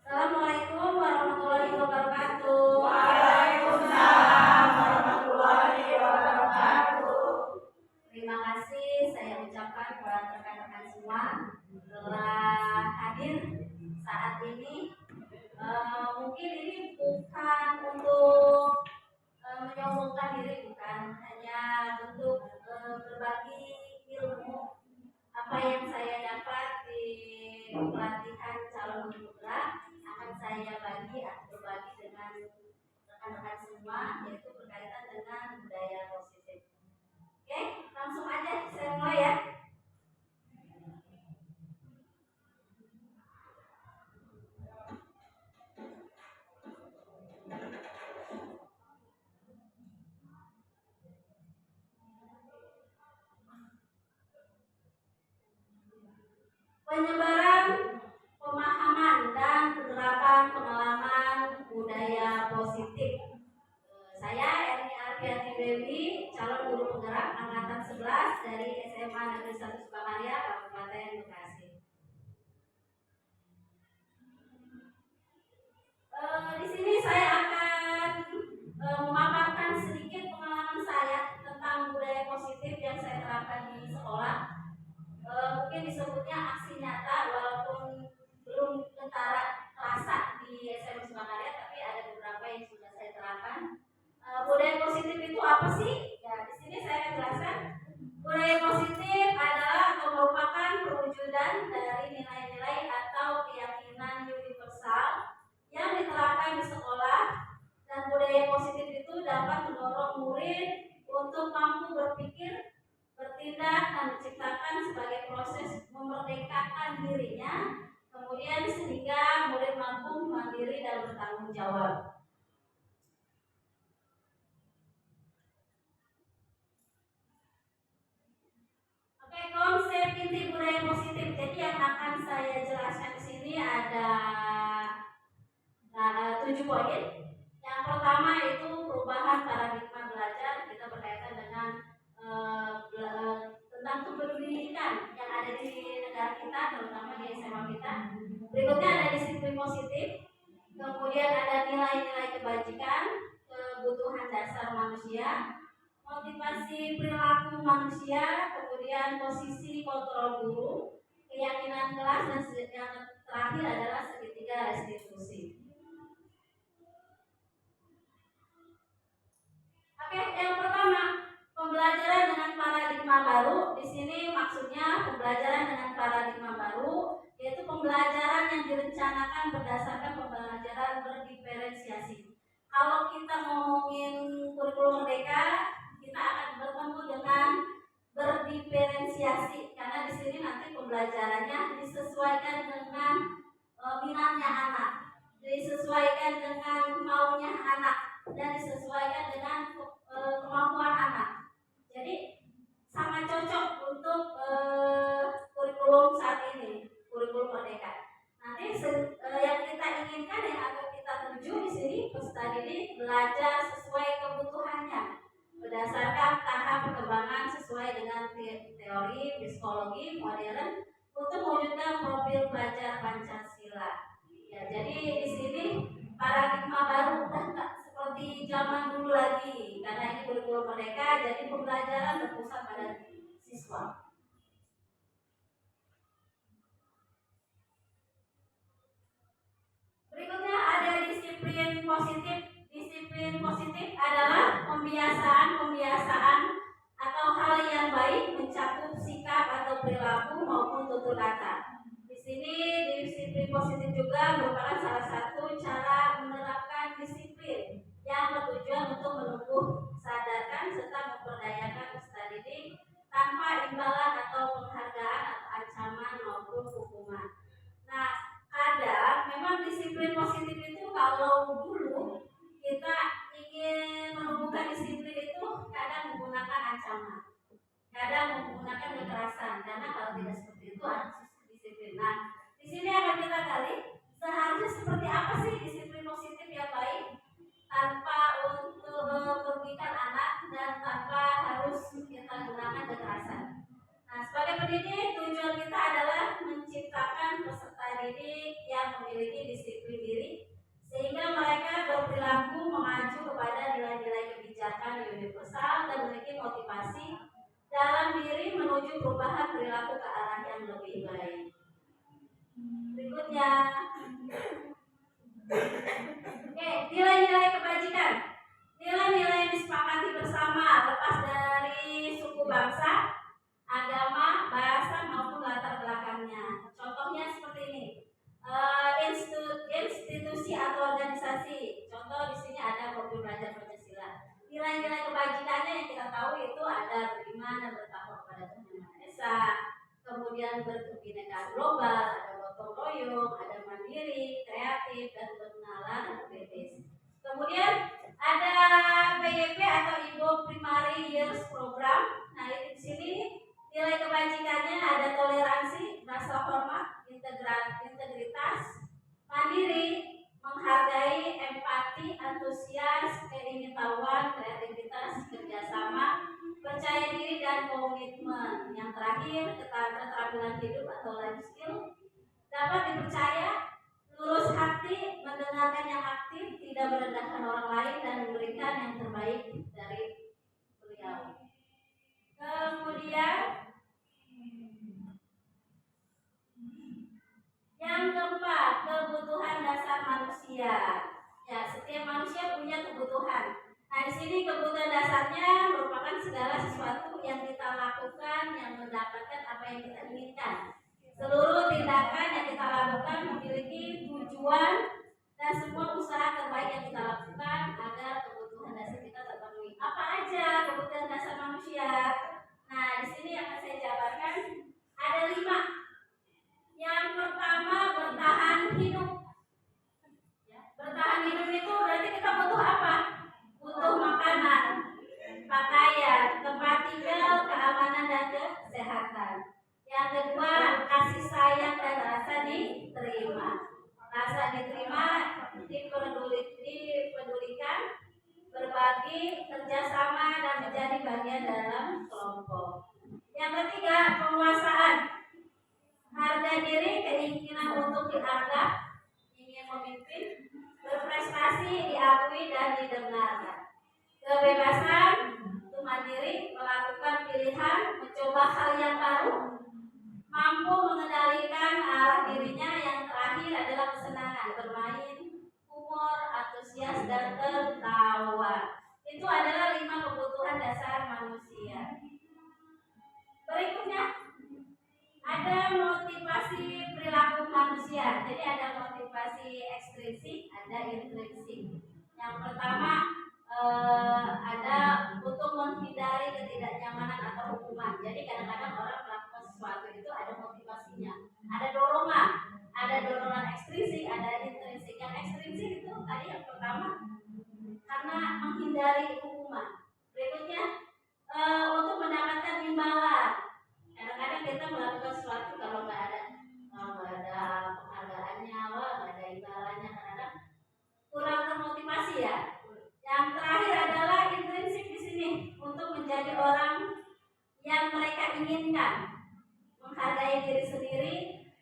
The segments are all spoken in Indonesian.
Assalamualaikum warahmatullahi wabarakatuh. Waalaikumsalam warahmatullahi wabarakatuh. Terima kasih saya ucapkan buat rekan-rekan semua telah hadir saat ini. Mungkin ini bukan untuk menyombongkan diri, bukan hanya untuk berbagi ilmu apa yang saya dapat di pelatihan calon guru penggerak akan saya berbagi dengan rekan-rekan semua, yaitu berkaitan dengan budaya positif. Oke, langsung aja saya mulai ya. Penyebaran pemahaman dan penerapan pengalaman budaya positif. Saya Erni Arfiati Dewi, calon guru penggerak angkatan 11 dari SMA Negeri 1 Sukakarya, Kabupaten Bekasi. Di sini saya akan memaparkan sedikit pengalaman saya tentang budaya positif yang saya terapkan di sekolah. Mungkin disebutnya aksi nyata, walaupun belum terasa di SMA Sukakarya, tapi ada beberapa yang sudah saya terapkan. Budaya positif itu apa sih? Ya, di sini saya akan jelaskan. Budaya positif adalah atau merupakan perwujudan dari nilai-nilai atau keyakinan universal yang diterapkan di sekolah, dan budaya positif itu dapat mendorong murid untuk mampu berpikir, bertindak, dan menciptakan sebagai proses memerdekakan dirinya, kemudian sehingga murid mampu mandiri dan bertanggung jawab. Oke, konsep inti budaya positif. Jadi yang akan saya jelaskan di sini ada 7 poin. Yang pertama itu perubahan paradigma belajar. Kita berkaitan dengan tentang kependidikan yang ada di negara kita, terutama di SMA kita. Berikutnya ada disiplin positif, kemudian ada nilai-nilai kebajikan, kebutuhan dasar manusia, motivasi perilaku manusia, kemudian posisi kontrol guru, keyakinan kelas, dan yang terakhir adalah segitiga restitusi. Oke, yang pertama, pembelajaran dengan paradigma baru. Di sini maksudnya pembelajaran dengan paradigma baru, yaitu pembelajaran yang direncanakan berdasarkan pembelajaran berdiferensiasi. Kalau kita ngomongin kurikulum merdeka, kita akan bertemu dengan berdiferensiasi, karena di sini nanti pembelajarannya disesuaikan dengan minatnya anak, disesuaikan dengan maunya anak, dan disesuaikan dengan kemampuan anak. Jadi sangat cocok untuk kurikulum saat ini, kurikulum merdeka. Nanti yang kita inginkan, yang akan kita tuju di sini, peserta didik belajar sesuai kebutuhannya berdasarkan tahap perkembangan sesuai dengan teori psikologi modern untuk mewujudkan profil pelajar Pancasila. Ya, jadi di sini paradigma baru udah nggak seperti zaman dulu lagi, karena ini kurikulum merdeka, jadi pembelajaran berpusat pada siswa. Berikutnya ada disiplin positif. Disiplin positif adalah pembiasaan atau hal yang baik mencakup sikap atau perilaku maupun tutur kata. Di sini disiplin positif juga merupakan salah satu cara menerapkan disiplin yang bertujuan untuk menumbuh, sadarkan, serta memperdayakan peserta didik tanpa imbalan atau penghargaan atau ancaman maupun hukuman. Nah, kadang memang disiplin positif itu kalau dulu kita ingin menumbuhkan disiplin itu kadang menggunakan ancaman, kadang menggunakan kekerasan, karena kalau tidak seperti itu ada disiplin. Nah, di sini akan kita gali seharusnya seperti apa sih disiplin positif yang baik tanpa untuk merugikan anak dan tanpa harus kita gunakan kekerasan. Nah, sebagai pendidik tujuan kita adalah menciptakan peserta didik yang memiliki disiplin contohnya. Oke, nilai-nilai kebajikan. Nilai-nilai yang disepakati bersama lepas dari suku bangsa, agama, bahasa maupun latar belakangnya. Contohnya seperti ini. Institusi atau organisasi. Contoh di sini ada Hobi Belajar Pancasila. Nilai-nilai kebajikannya yang kita tahu itu ada beriman dan bertakwa kepada Tuhan Yang Maha Esa, kemudian berkebinekaan global, ada gotong royong, ada mandiri, kreatif, dan berkenalan kritis. Kemudian ada PYP atau Indo Primary Years Program. Nah, di sini nilai kebajikannya ada toleransi, rasa hormat, integritas, mandiri, menghargai, empati, antusias, keingintahuan, kreativitas, kerjasama, percaya diri, dan komitmen. Yang terakhir, keterampilan hidup atau life skill, dapat dipercaya, lurus hati, mendengarkan yang aktif, tidak merendahkan orang lain, dan memberikan yang terbaik dari beliau. Kemudian yang keempat, kebutuhan dasar manusia. Ya, setiap manusia punya kebutuhan. Nah, di sini kebutuhan dasarnya merupakan segala sesuatu yang kita lakukan yang mendapatkan apa yang kita inginkan. Seluruh tindakan yang kita lakukan memiliki tujuan dan semua usaha terbaik yang kita lakukan agar kebutuhan dasar kita terpenuhi. Apa aja kebutuhan dasar manusia? Nah, di sini akan saya jabarkan ada 5. Yang pertama, bertahan hidup. Ya, bertahan hidup itu berarti kita butuh apa? Butuh makanan, pakaian, tempat tinggal, keamanan dan kesehatan. Yang kedua, kasih sayang dan rasa diterima. Rasa diterima, dipedulikan, berbagi, kerjasama, dan menjadi bagian dalam kelompok. Yang ketiga, penguasaan. Harga diri, keinginan untuk dianggap, ingin memimpin, berprestasi, diakui, dan didengarkan. Kebebasan, untuk mandiri, melakukan pilihan, mencoba hal yang baru, mampu mengendalikan arah dirinya. Yang terakhir adalah kesenangan, bermain, humor, antusias, dan tertawa. Itu adalah 5 kebutuhan dasar manusia. Berikutnya ada motivasi perilaku manusia. Jadi ada motivasi ekstrinsik, ada intrinsik. Yang pertama ada untuk menghindari ketidaknyamanan atau hukuman. Jadi kadang-kadang orang melakukan sesuatu itu ada motivasinya, ada dorongan ekstrinsik, ada intrinsik. Yang ekstrinsik itu tadi yang pertama karena menghindari hukuman. Berikutnya untuk mendapatkan imbalan. Kadang-kadang kita melakukan sesuatu kalau nggak ada penghargaannya, nggak ada imbalannya, kadang-kadang kurang termotivasi ya. Yang terakhir adalah intrinsik di sini untuk menjadi orang yang mereka inginkan, menghargai diri sendiri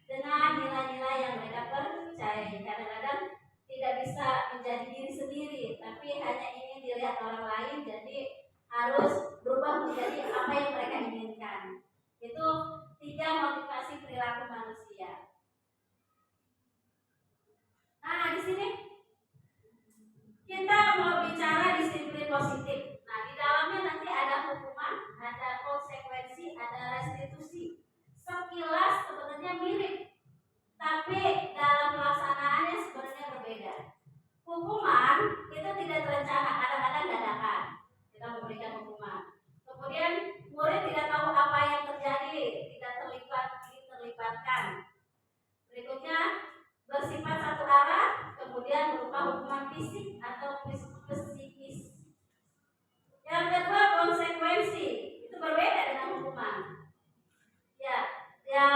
dengan nilai-nilai yang mereka percayai. Kadang-kadang tidak bisa menjadi diri sendiri, tapi hanya ingin dilihat orang lain, jadi harus berubah menjadi apa yang mereka inginkan. Itu 3 motivasi perilaku manusia. Nah, di sini kita mau bicara disiplin positif. Nah, di dalamnya nanti ada hukuman, ada konsekuensi, ada restitusi. Sekilas sebenarnya mirip, tapi dalam pelaksanaannya sebenarnya berbeda. Hukuman itu tidak terencana, kadang-kadang dadakan. Kita memberikan hukuman. Kemudian murid tidak tahu apa yang terjadi, tidak terlibatkan. Berikutnya bersifat satu arah, kemudian berupa hukuman fisik atau psikis. Yang kedua, konsekuensi itu berbeda dengan hukuman. Ya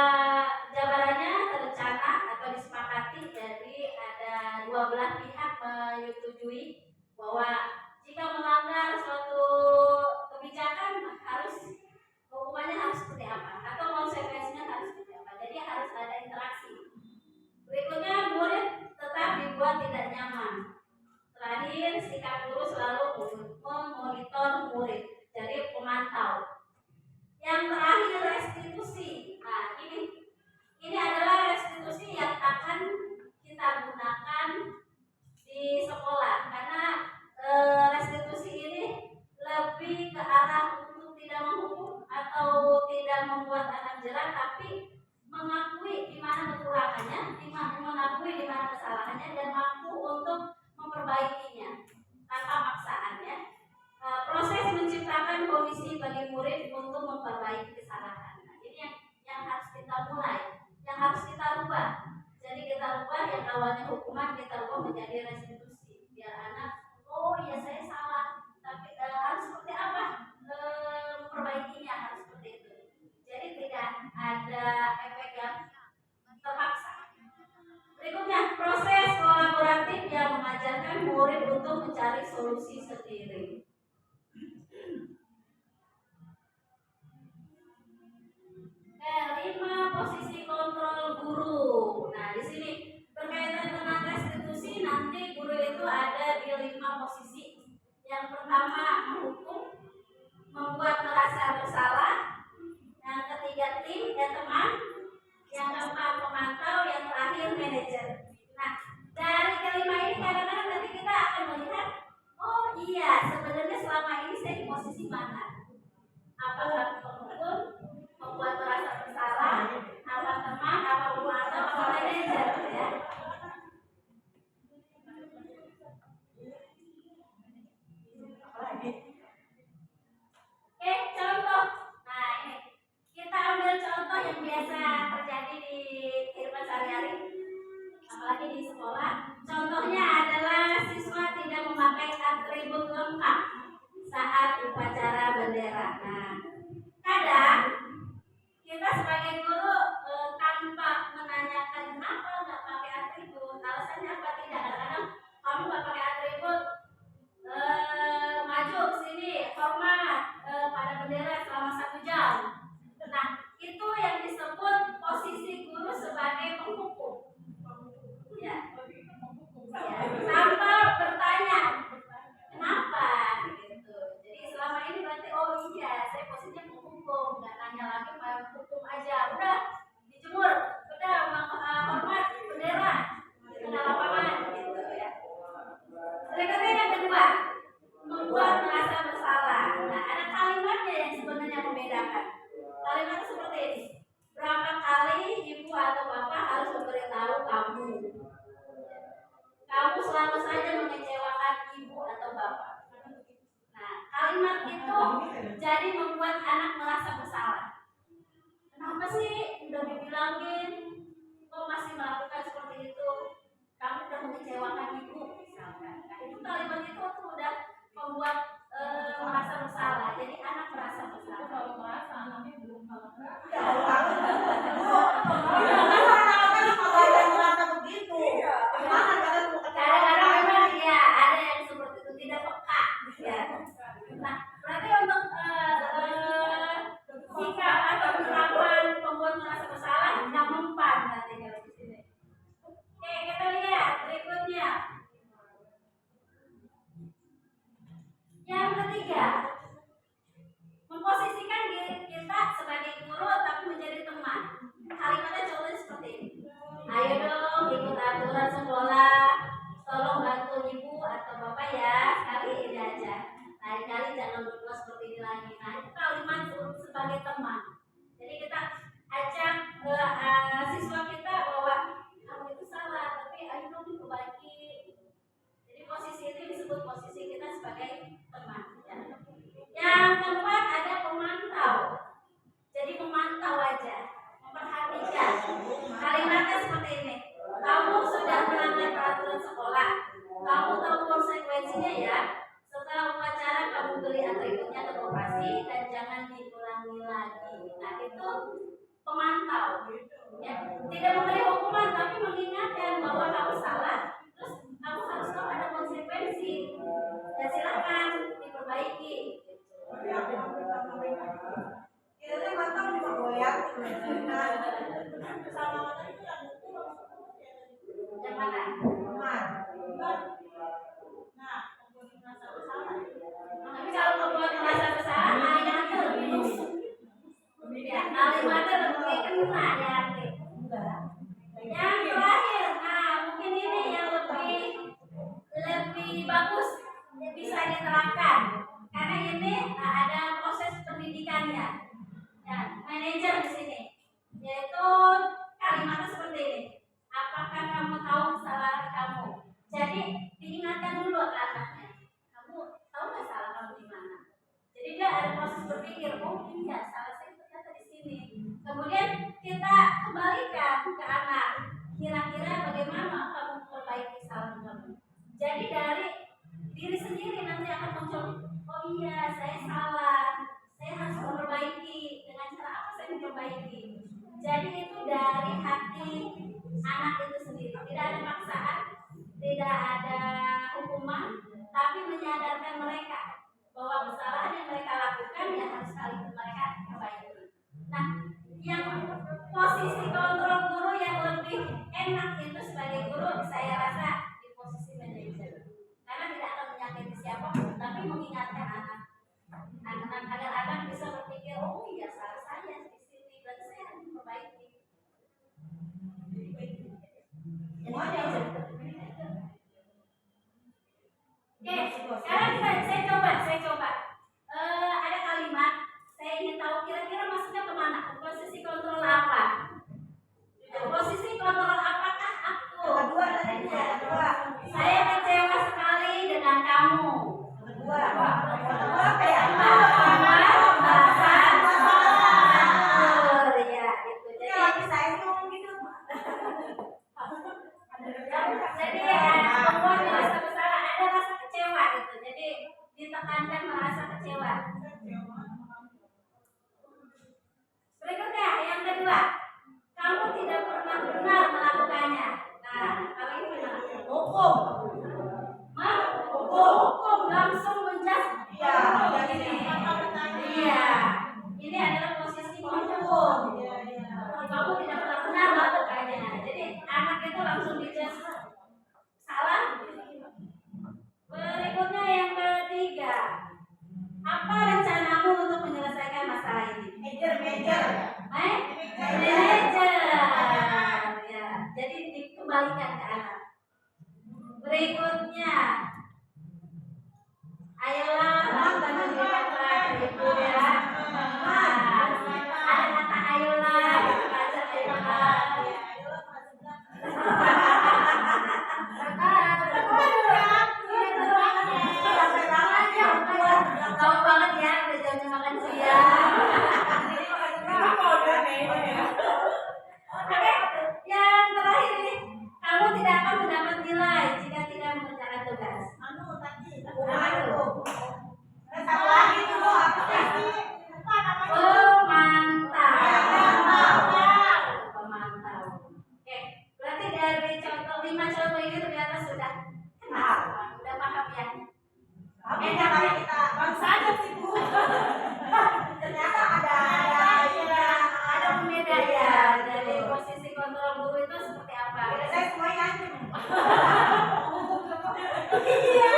jabarannya terencana atau disepakati. Jadi ada 12 pihak menyetujui bahwa jika melanggar suatu kebijakan hukumannya harus seperti apa atau konsekuensinya harus seperti apa. Jadi harus ada interaksi. Berikutnya, murid tetap dibuat tidak nyaman. Terakhir, sikap guru selalu memonitor murid, jadi pemantau. Yang terakhir, restitusi. Nah, ini adalah restitusi yang akan kesalahannya, mengakui di mana kesalahannya dan mampu untuk memperbaikinya tanpa paksaan ya. Proses menciptakan komisi bagi murid untuk memperbaiki kesalahan. Nah, ini yang harus kita mulai, yang harus kita rubah. Jadi kita rubah yang awalnya hukuman kita rubah menjadi restitusi. Biar anak, oh iya saya salah, tapi harus seperti apa memperbaikinya, harus seperti itu. Jadi tidak ada efek yang terpaksa. Berikutnya, proses kolaboratif yang mengajarkan murid untuk mencari solusi sendiri. Kelima, posisi kontrol guru. Nah, di sini berkaitan dengan restitusi, nanti guru itu ada di 5 posisi. Yang pertama, menghukum, membuat merasa bersalah. Yang ketiga, tim dan teman. Yang keempat, pemantau. Yang terakhir, manajer. Nah, dari kelima ini kadang-kadang nanti kita akan melihat, oh iya, sebenarnya selama ini saya di posisi mana? Apakah penghukum, membuat merasa bersalah, apa teman, apa pemantau, apa manajer ya? Oke, contoh. Nah, ini kita ambil contoh yang biasa terjadi di kehidupan sehari-hari, apalagi di sekolah. Contohnya adalah siswa tidak memakai atribut lengkap saat upacara bendera. Nah, kadang kita sebagai guru tanpa menanyakan kenapa nggak pakai atribut, alasannya apa tidak. Kadang-kadang kamu nggak pakai atribut, maju ke sini hormat pada bendera selama 1 jam. Nah, itu yang disebut posisi guru sebagai penghukum. Ya, tanpa bertanya kenapa gitu. Jadi selama ini berarti oh iya saya posisinya penghukum, nggak nanya lagi, main hukum aja, udah dijemur, udah hormat bendera di tengah lapangan gitu ya. Berikutnya yang kedua, membuat merasa bersalah. Nah, ada kalimatnya yang sebenarnya membedakan. Kalimatnya seperti ini. Berapa kali ibu atau bapak harus memberitahu kamu? Kamu selalu saja mengecewakan ibu atau bapak. Nah, kalimat itu jadi membuat anak merasa bersalah. Kenapa sih udah dibilangin kok masih melakukan seperti itu? Kamu udah mengecewakan ibu misalkan. Nah, itu kalimat itu udah membuat merasa bersalah. Jadi anak merasa bersalah. Kalau merasa anaknya belum kadang-kadang memang ya ada yang seperti itu, tidak peka ya. Nah, berarti untuk sikap atau penerapan pembuat merasa bersalah yang mempan nanti kalau di sini. Oke, kita lihat berikutnya. Yang ketiga, memposisikan diri kita sebagai guru tapi menjadi teman. Kalimatnya contohnya seperti ini. Ayo dong ikut aturan sekolah, tolong bantu ibu atau bapak ya, sekali ini aja. Lain kali jangan berbuat seperti ini lagi. Nah, itu kalimat sebagai teman. Jadi kita ajak siswa kita bahwa kamu itu salah, tapi ayo dong diperbaiki. Jadi posisi ini disebut posisi kita sebagai teman. Ya. Yang keempat ada pemantau. Jadi memantau aja, memperhatikan. Kalimatnya seperti ini. Kamu sudah melanggar peraturan sekolah. Kamu tahu konsekuensinya ya. Setelah upacara kamu beli atributnya ke koperasi dan jangan diulangi lagi. Nah, itu pemantau. Ya. Tidak memberi hukuman tapi mengingatkan bahwa kamu salah. Terus kamu harus tahu ada konsekuensi. Ya silakan diperbaiki. Kita mantap juga goyang. Yang mana? Tapi kalau membuat merasa bersalah, kalimatnya lebih nusuk. Ya, kalimatnya lebih kena ya hati. Yang terakhir, nah mungkin ini yang lebih bagus bisa diterapkan karena ini ada proses pendidikannya. muncul, oh iya saya salah, saya harus memperbaiki. Dengan cara apa saya memperbaiki? Jadi itu dari hati anak itu sendiri, tidak ada paksaan, tidak ada hukuman, tapi menyadarkan mereka bahwa kesalahan yang mereka lakukan ya harus kali itu mereka perbaiki. Nah, yang posisi kontrol guru yang lebih enak itu sebagai guru, saya rasa di posisi manajer, karena tidak akan menyakiti siapapun, tapi mengingatkan anak agar anak bisa berpikir, oh iya salah saya di sini, berarti saya harus memperbaiki. Oke, sekarang saya coba. Ada kalimat, saya ingin tahu kira-kira maksudnya kemana? Posisi kontrol apa? Posisi kontrol apakah aku? Kedua tadinya, kedua. Saya kecewa sekali dengan kamu. Kedua kayak Merasa ya itu. lagi saya ngomong gitu. Jadi membuat merasa bersalah, ada rasa kecewa gitu. Jadi ditekankan merasa kecewa. Berikutnya yang kedua, kamu tidak pernah benar melakukannya. Nah, kalau ini gimana? Hukum. Hukum langsung menjas. Iya, Iya. Ini adalah posisi hukum. Kamu tidak pernah benar melakukannya. Jadi anak itu langsung dijas salah. Berikutnya yang ketiga, apa rencanamu untuk menyelesaikan masalah ini? Manajer. Manajer. Ya, jadi dikembalikan ke anak. Berikutnya, ayolah lakukan kegiatan ibu ya. Ada kata ayolah, baca ayolah. Tahu banget ya, udah jam makan siang. Oke, yang terakhir ini, kamu tidak akan mendapat nilai jika tidak mengerjakan tugas. Satu lagi tuh apa sih? Pemantau. Oke, berarti dari contoh 5 contoh ini ternyata sudah kenal, udah paham ya. Kalau kita saja sih Bu. Ternyata ada pembeda ya dari posisi kontrol guru itu seperti apa? saya semuanya ngancem. Iya.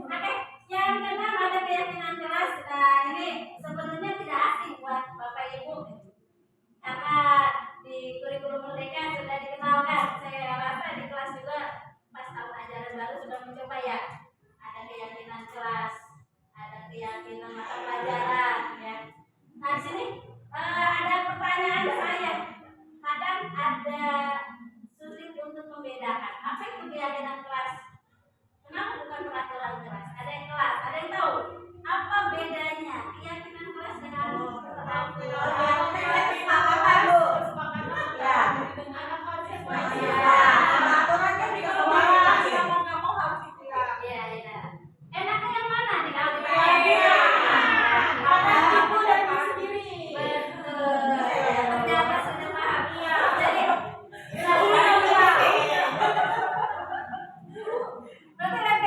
Oke, yang keenam ada keyakinan keras. Nah, ini sebenarnya tidak asing buat Bapak Ibu, karena di kurikulum Merdeka sudah dikenalkan. Saya rasa di kelas juga pas tahun ajaran baru sudah mencoba ya. Ada keyakinan kelas, ada keyakinan mata pelajaran, ya. Nah, di sini ada pertanyaan saya. Kadang ada sulit untuk membedakan apa itu keyakinan kelas. Kenapa bukan peraturan kelas? Ada yang kelas, ada yang tahu apa bedanya keyakinan kelas dengan peraturan kelas? Enaknya yang mana nih kalau dibagi? Betul. Ternyata sudah paham. Jadi berarti lebih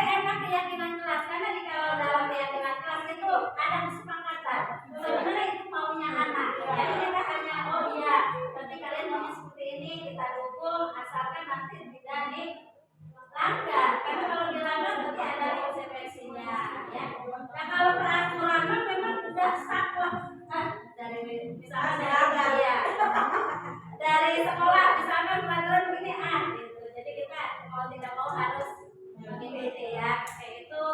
enak keyakinan kelas, karena kalau dalam keyakinan kelas itu ada kesepakatan. Sebenarnya itu maunya anak. Jadi kita hanya oh iya, nanti kalian maunya seperti ini, kita dukung asalkan nanti tidak dilanggar. Karena kalau dilanggar berarti ada konsekuensinya, ya. Nah kalau peraturan memang sudah saklek dari misalnya ya, dari sekolah misalkan peraturan begini gitu. Jadi kita mau tidak mau harus mengikuti ya, kayak itu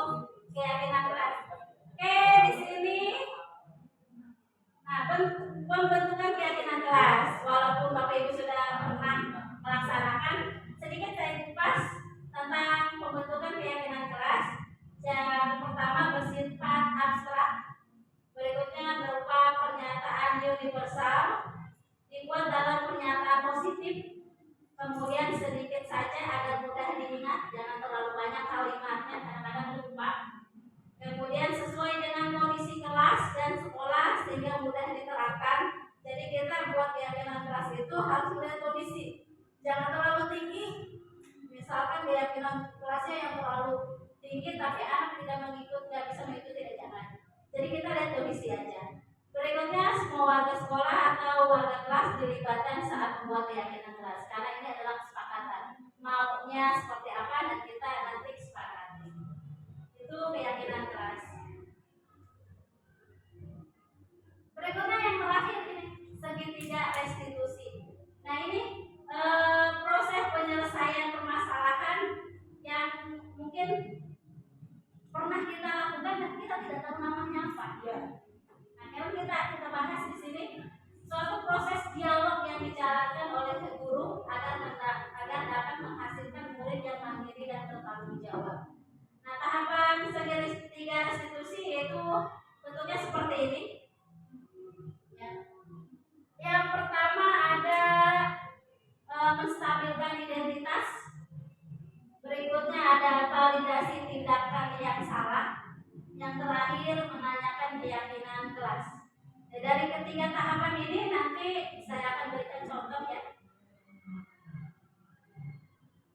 keyakinan kelas. Oke, di sini nah pembentukan keyakinan kelas, walaupun Bapak Ibu sudah pernah melaksanakan, sedikit saya kupas tentang pembentukan keyakinan kelas. Yang pertama bersifat abstrak, berikutnya berupa pernyataan universal dibuat dalam pernyataan positif, Kemudian sedikit saja agar mudah diingat, jangan terlalu banyak kalimatnya, kadang-kadang lupa. Kemudian sesuai dengan kondisi kelas dan sekolah sehingga mudah diterapkan. Jadi kita buat keyakinan kelas itu harus melihat kondisi, jangan terlalu tinggi. Misalkan keyakinan kelasnya yang terlalu tinggi tapi anak tidak mengikut, nggak bisa mengikuti, tidak, jangan. Jadi kita lihat kondisi aja. Berikutnya, semua warga sekolah atau warga kelas dilibatkan saat membuat keyakinan kelas, karena ini adalah kesepakatan maunya seperti apa dan kita nanti sepakati. Itu keyakinan kelas. Berikutnya yang terakhir ini segitiga restitusi. Nah ini proses penyelesaian permasalahan yang mungkin pernah kita lakukan dan kita tidak tahu namanya apa. Ya. Nah, kita bahas di sini suatu proses dialog yang dijalankan oleh guru agar dapat menghasilkan murid yang mandiri dan bertanggung jawab. Nah, tahapan segitiga restitusi yaitu bentuknya seperti ini. Ya. Yang pertama ada menstabilkan identitas. Berikutnya ada validasi tindakan yang salah. Yang terakhir menanyakan keyakinan kelas. Nah, dari ketiga tahapan ini nanti saya akan berikan contoh ya.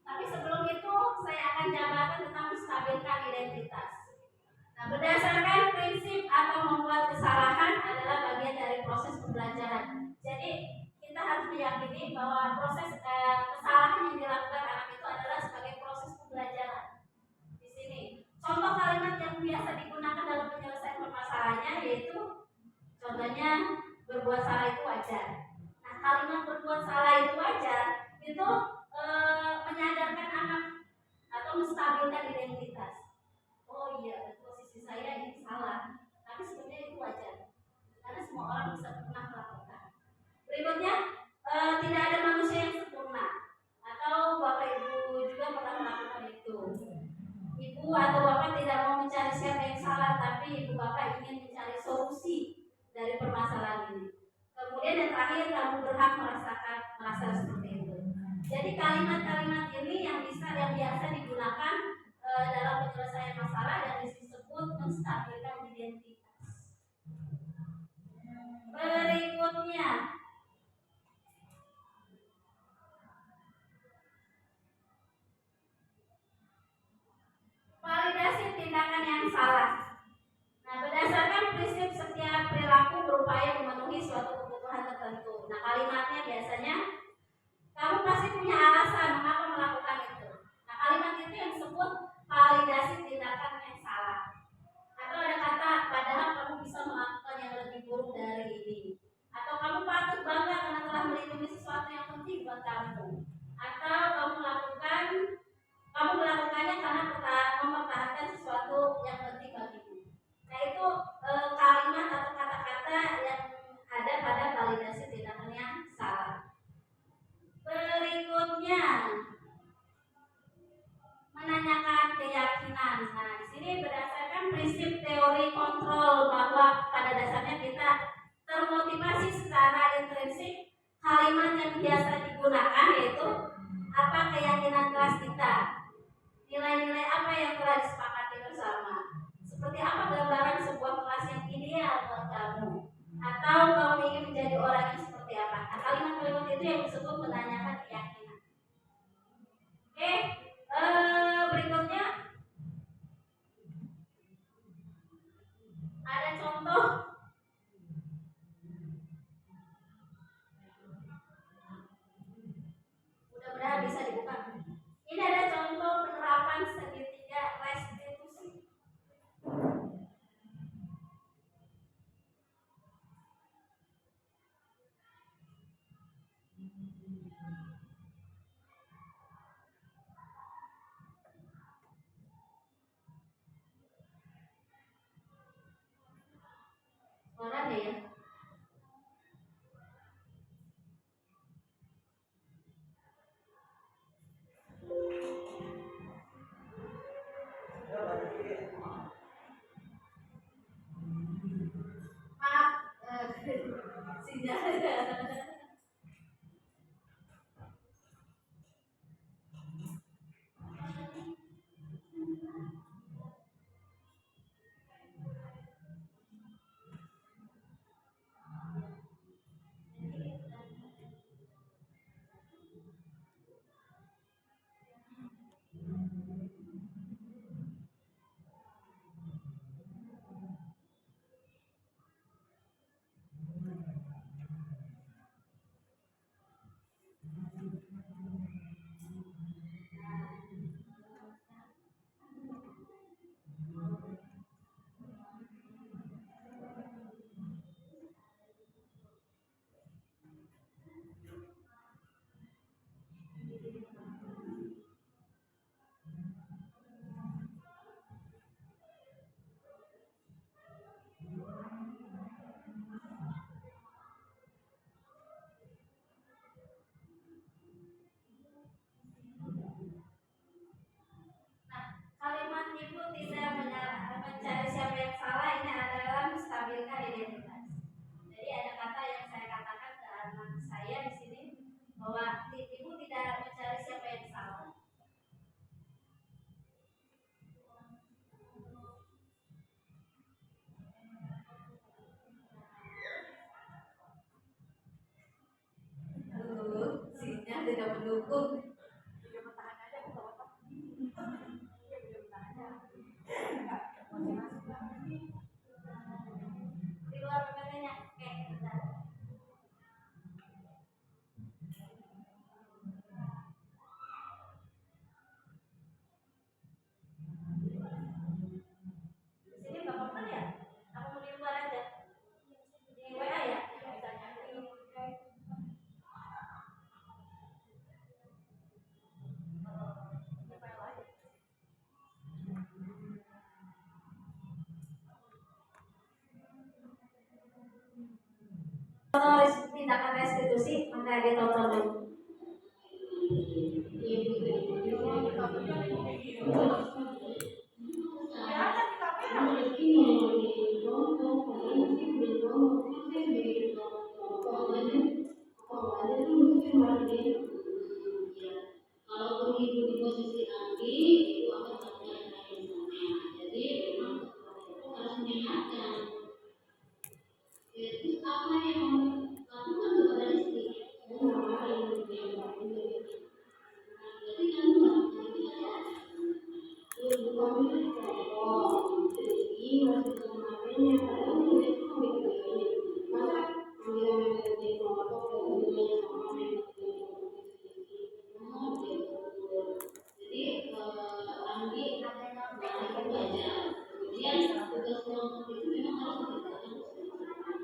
Tapi sebelum itu saya akan jabarkan tentang menstabilkan identitas. Nah, berdasarkan prinsip atau membuat kesalahan adalah bagian dari proses pembelajaran. Jadi kita harus meyakini bahwa proses kesalahan yang dilakukan anak itu adalah sebagai proses pembelajaran. Di sini contoh kalimat yang biasa digunakan dalam penyelesaian permasalahannya yaitu contohnya berbuat salah itu wajar. Nah, kalimat berbuat salah itu wajar itu menyadarkan anak atau menstabilkan identitas. Oh iya, posisi saya ini salah, tapi sebenarnya itu wajar karena semua orang bisa pernah melakukan. Berikutnya, tidak ada manusia yang sempurna, atau bapak ibu juga pernah melakukan itu. Ibu atau bapak tidak mau mencari siapa yang salah, tapi ibu bapak ingin mencari solusi dari permasalahan ini. Kemudian yang terakhir, kamu berhak merasa seperti itu. Jadi kalimat-kalimat ini yang biasa digunakan dalam penyelesaian masalah yang disebut menstabilkan identitas. Berikutnya, validasi tindakan yang salah. Nah, berdasarkan prinsip setiap perilaku berupaya memenuhi suatu kebutuhan tertentu. Nah, kalimatnya biasanya kamu pasti punya alasan mengapa melakukan itu. Nah, kalimat itu yang disebut validasi tindakan yang salah. Atau ada kata padahal kamu bisa melakukan yang lebih buruk dari ini. Atau kamu patut bangga karena telah melindungi sesuatu yang penting buat kamu. Atau kamu melakukannya karena mempertahankan sesuatu yang penting bagimu. Nah, itu kalimat atau kata-kata yang ada pada validasi tindakan yang salah. Berikutnya, menanyakan keyakinan. Nah, di sini berdasarkan prinsip teori kontrol bahwa pada dasarnya kita termotivasi secara intrinsik. Kalimat yang biasa digunakan yaitu apa keyakinan kelas kita, nilai-nilai apa yang telah disepakati bersama, seperti apa gambaran sebuah kelas yang ideal buat kamu, atau kamu ingin menjadi orang yang seperti apa. Nah, kalimat-kalimat itu yang disebut menanyakan keyakinan. Oke, berikutnya ada contoh. Mudah-mudahan bisa dibuka. Ini ada contoh penerapan segitiga restitusi. Suara deh ya. Maaf, sinyal. dukung. Di luar PPT-nya. Oke, bentar. Di sini nggak apa-apa ya? Aku mau di luar aja. Di WA ya? Misalnya. Kalau tindakan restitusi maka ditonton dulu. Kalau begitu di posisi Anggi itu akan sampai misalnya. Jadi memang itu harus mengingatkan. Itu apa yang kamu kan kepada istri, kamu apa yang jadi kamu melakukan itu saja. Itu kamu itu ini masih kemarinnya kalau itu kamu itu masa ambil menjadi kelompok kemudian sama jadi Anggi belajar kemudian tugas kelompok itu memang harus dikerjakan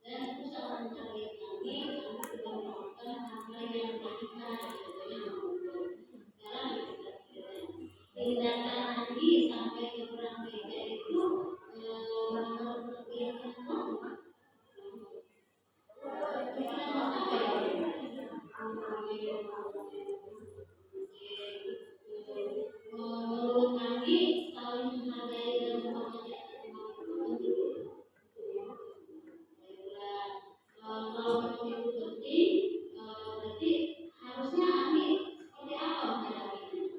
dan itu sangat menarik Anggi sudah melakukan hal yang radikal sekarang tindakan Anggi sampai ke perang gereja itu menurut keyakinan menurut Anggi saling menghargai dan menghargai kalau memang itu penting berarti harusnya Anggi seperti apa menghadapinya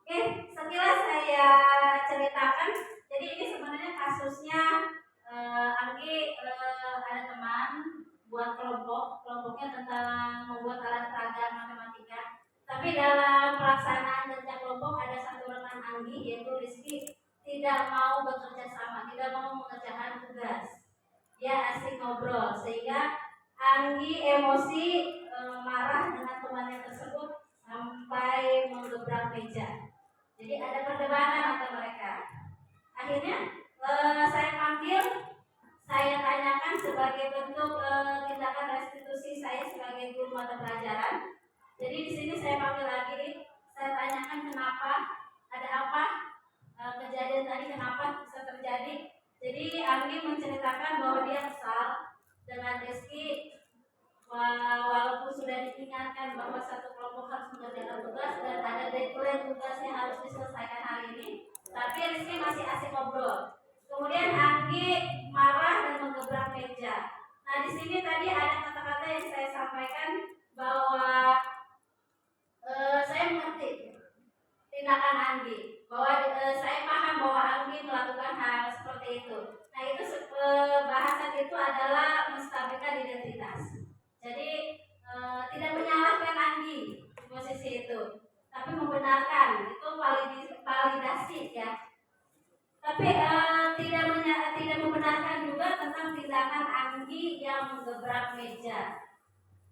Oke, sekilas saya ceritakan. Jadi ini sebenarnya kasusnya Anggi ada teman buat kelompoknya tentang membuat alat peraga matematika. Tapi dalam pelaksanaan kerja kelompok ada satu rekan Anggi yaitu Rizky tidak mau bekerja sama, tidak mau mengerjakan tugas. Dia asik ngobrol sehingga Anggi emosi marah dengan temannya tersebut sampai menggebrak meja. Jadi ada perdebatan antara mereka. Akhirnya saya panggil, saya tanyakan sebagai bentuk tindakan restitusi saya sebagai guru mata pelajaran. Jadi di sini saya panggil lagi, saya tanyakan kenapa, ada apa kejadian tadi, kenapa bisa terjadi. Jadi Anggi menceritakan bahwa dia kesal dengan Rizky walaupun sudah diingatkan bahwa satu kelompok harus mengerjakan tugas dan ada deadline tugasnya harus diselesaikan hari ini, tapi Rizky masih asik ngobrol. Kemudian Anggi marah dan menggebrak meja. Nah di sini tadi ada kata-kata yang saya sampaikan bahwa saya mengerti tindakan Anggi, bahwa saya paham bahwa Anggi melakukan hal seperti itu. Nah itu bahasan itu adalah menstabilkan identitas. Jadi tidak menyalahkan Anggi di posisi itu, tapi membenarkan itu validasi ya. Tapi tidak membenarkan juga tentang tindakan Anggi yang menggebrak meja,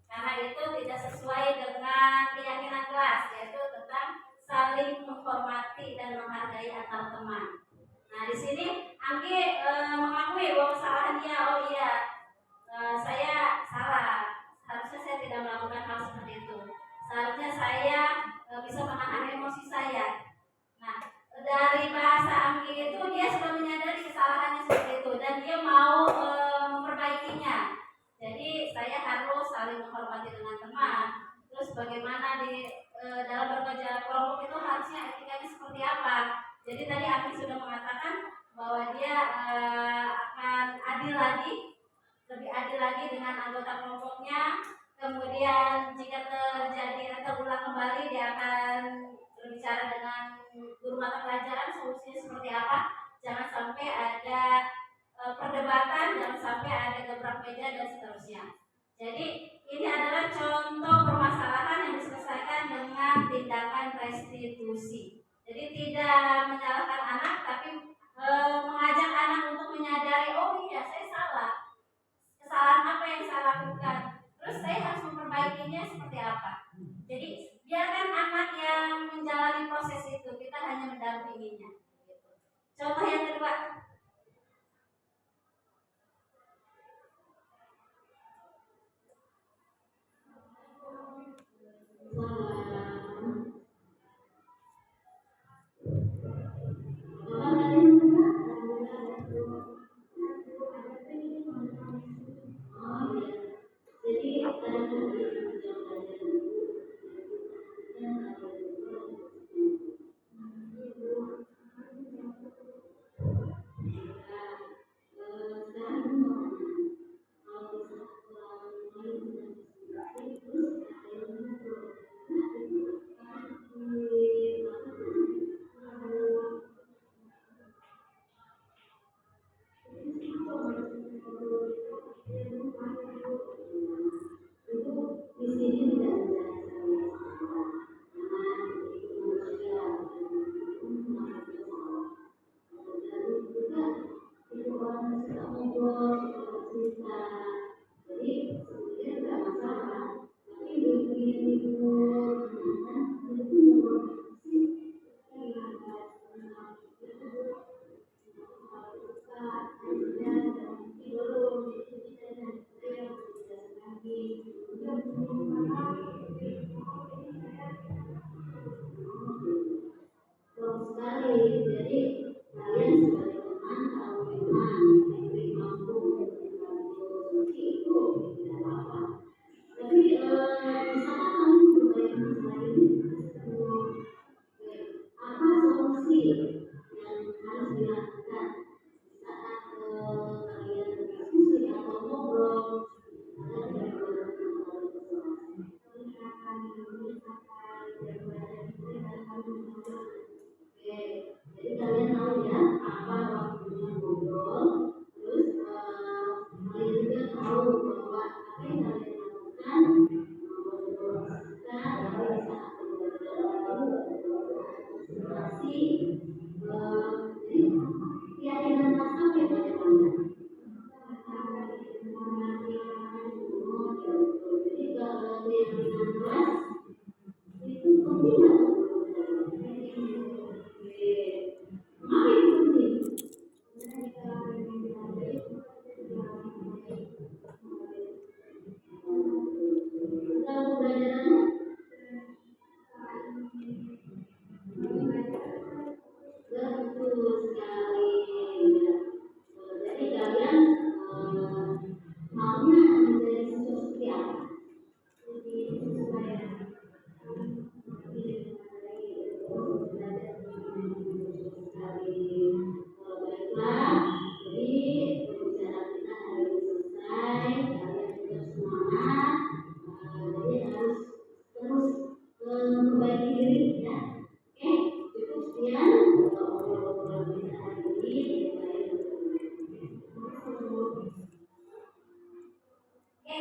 karena itu tidak sesuai dengan keyakinan kelas, yaitu tentang saling menghormati dan menghargai antar teman. Nah di sini Anggi mengakui bahwa kesalahan dia, oh iya saya salah. Seharusnya saya tidak melakukan hal seperti itu. Seharusnya saya bisa menahan emosi saya. Nah, dari bahasa Anggi itu dia sudah menyadari kelompok itu harusnya etikanya seperti apa. Jadi tadi Abi sudah mengatakan bahwa dia akan lebih adil lagi dengan anggota kelompoknya. Kemudian jika terjadi atau terulang kembali, dia akan berbicara dengan guru mata pelajaran solusinya seperti apa. Jangan sampai ada perdebatan, jangan sampai ada gebrak meja dan seterusnya. Jadi ini adalah contoh permasalahan yang diselesaikan dengan tindakan restitusi. Jadi tidak menyalahkan anak, tapi mengajak anak untuk menyadari, oh iya saya salah, kesalahan apa yang saya lakukan, terus saya harus memperbaikinya seperti apa. Jadi biarkan anak yang menjalani proses itu, kita hanya mendampinginya. Contoh yang kedua,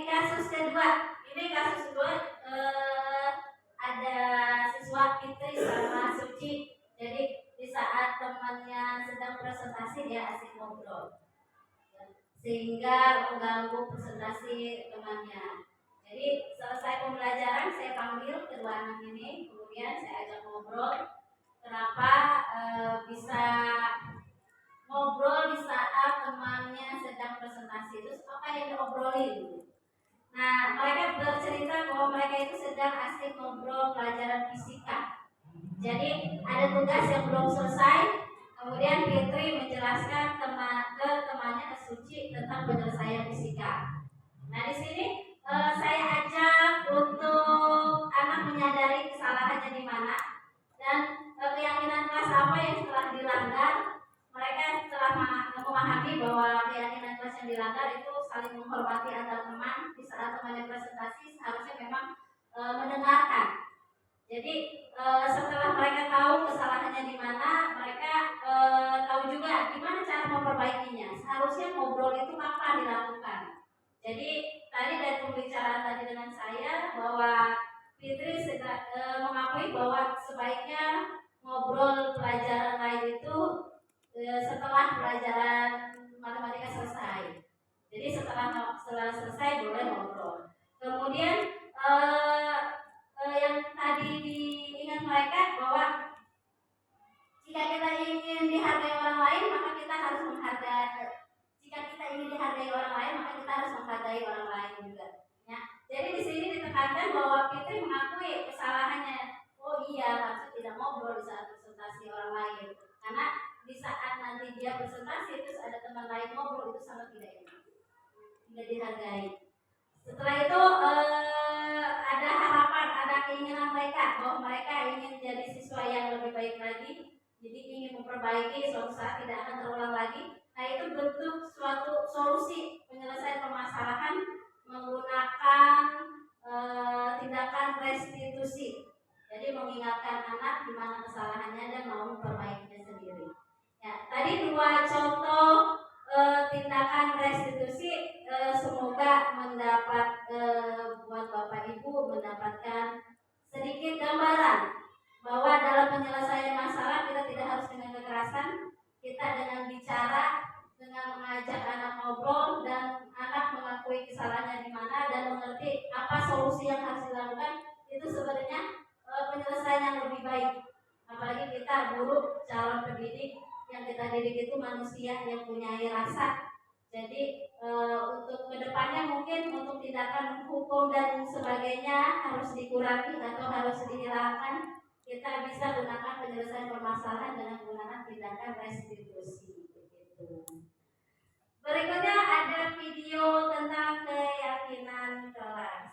kasus kedua. Ini kasus kedua, ada siswa Fitri sama Suci. Jadi di saat temannya sedang presentasi, dia asik ngobrol sehingga mengganggu presentasi temannya. Jadi selesai pembelajaran, saya panggil kedua anak ini, kemudian saya ajak ngobrol. Kenapa bisa ngobrol di saat temannya sedang presentasi? Terus apa yang diobrolin? Nah, mereka bercerita bahwa mereka itu sedang asik ngobrol pelajaran fisika. Jadi ada tugas yang belum selesai, kemudian Fitri menjelaskan ke temannya, ke Suci, tentang penyelesaian fisika. Nah, di sini saya ajak untuk anak menyadari kesalahannya di mana. Dan keyakinan kelas apa yang telah dilanggar, mereka telah memahami bahwa keyakinan kelas yang dilanggar itu saling menghormati antar teman. Di saat temannya presentasi seharusnya memang mendengarkan. Jadi setelah mereka tahu kesalahannya di mana, mereka tahu juga gimana cara memperbaikinya. Seharusnya ngobrol itu kapan dilakukan. Jadi tadi dari pembicaraan tadi dengan saya bahwa Fitri mengakui bahwa sebaiknya ngobrol pelajaran lain itu setelah pelajaran matematika selesai. Jadi setelah selesai boleh ngobrol. Kemudian yang tadi diingat mereka bahwa jika kita ingin dihargai orang lain, maka kita harus menghargai. Jika kita ingin dihargai orang lain, maka kita harus menghargai orang lain juga. Ya. Jadi di sini ditekankan bahwa Fitri mengakui kesalahannya. Oh iya, harusnya tidak ngobrol di saat presentasi orang lain. Karena di saat nanti dia presentasi terus ada teman lain ngobrol, itu sangat tidak enak, tidak dihargai. Setelah itu ada harapan, ada keinginan mereka bahwa mereka ingin jadi siswa yang lebih baik lagi. Jadi ingin memperbaiki suatu saat tidak akan terulang lagi. Nah itu bentuk suatu solusi penyelesaian permasalahan menggunakan tindakan restitusi. Jadi mengingatkan anak di mana kesalahannya dan mau memperbaikinya sendiri. Ya, tadi dua contoh tindakan restitusi semoga mendapat buat Bapak Ibu mendapatkan sedikit gambaran bahwa dalam penyelesaian masalah kita tidak harus dengan kekerasan, kita dengan bicara, dengan mengajak anak ngobrol dan anak mengakui kesalahannya di mana dan mengerti apa solusi yang harus dilakukan, itu sebenarnya penyelesaian yang lebih baik. Apalagi kita guru, calon pendidik, yang kita didik itu manusia yang punya rasa. Jadi untuk kedepannya mungkin untuk tindakan hukum dan sebagainya harus dikurangi atau harus dihilangkan. Kita bisa gunakan penyelesaian permasalahan dengan menggunakan tindakan restitusi. Begitu. Berikutnya ada video tentang keyakinan kelas.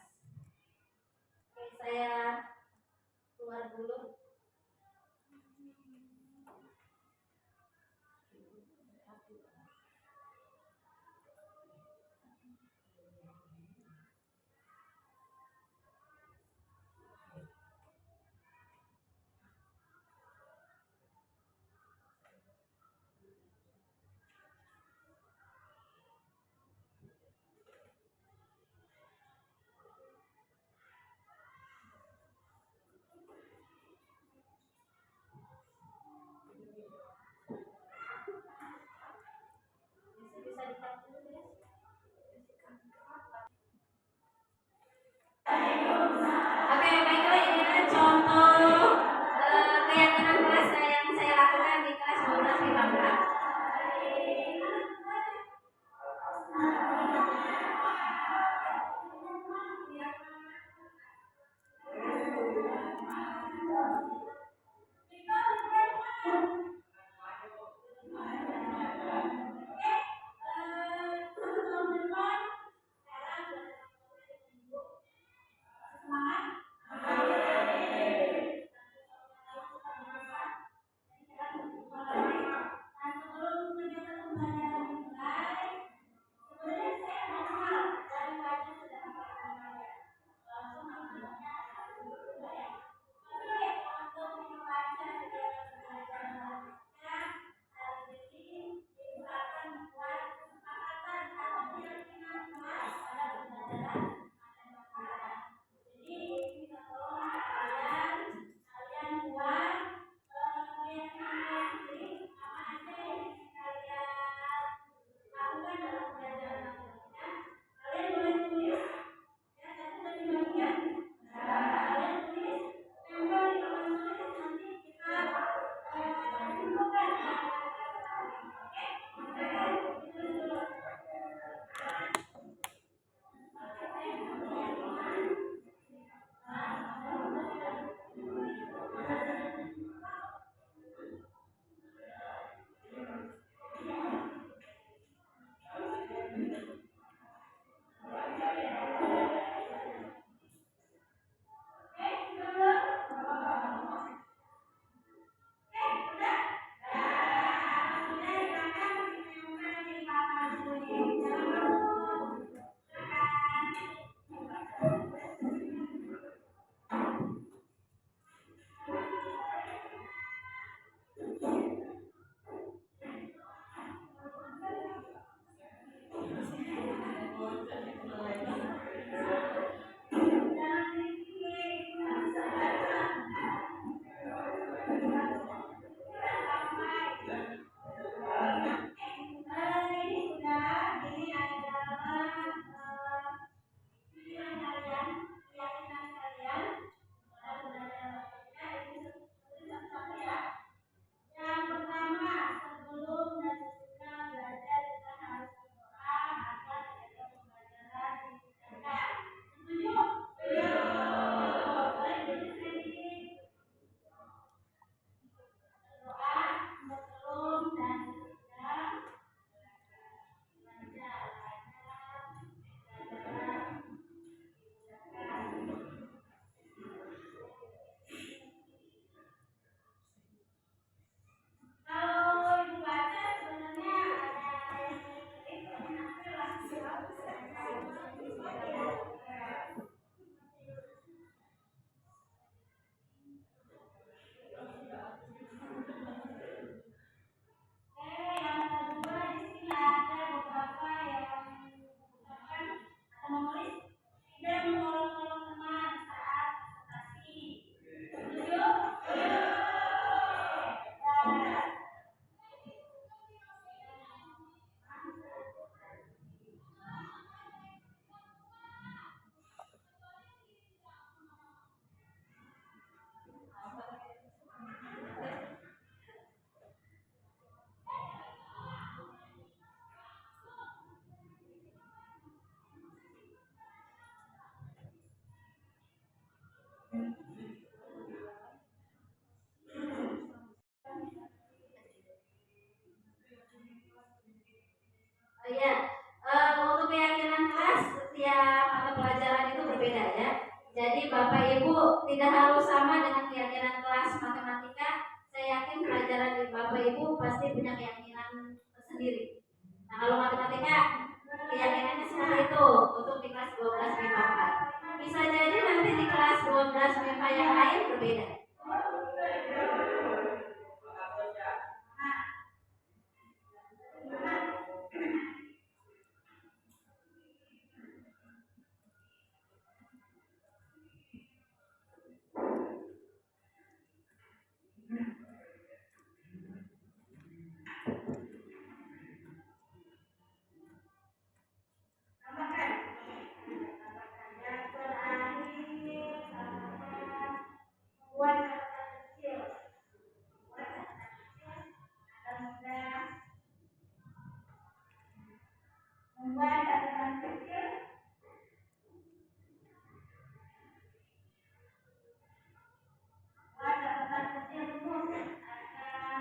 Oke, saya keluar dulu. tidak harus sama dengan keyakinan kelas matematika. Saya yakin pelajaran di Bapak Ibu pasti punya keyakinan tersendiri. Nah, kalau matematika keyakinannya seperti itu untuk di kelas 12 MIPA 4. Bisa jadi nanti di kelas 12 MIPA yang lain berbeda. Membuat catatan kecil. Buat catatan kecil rumus agar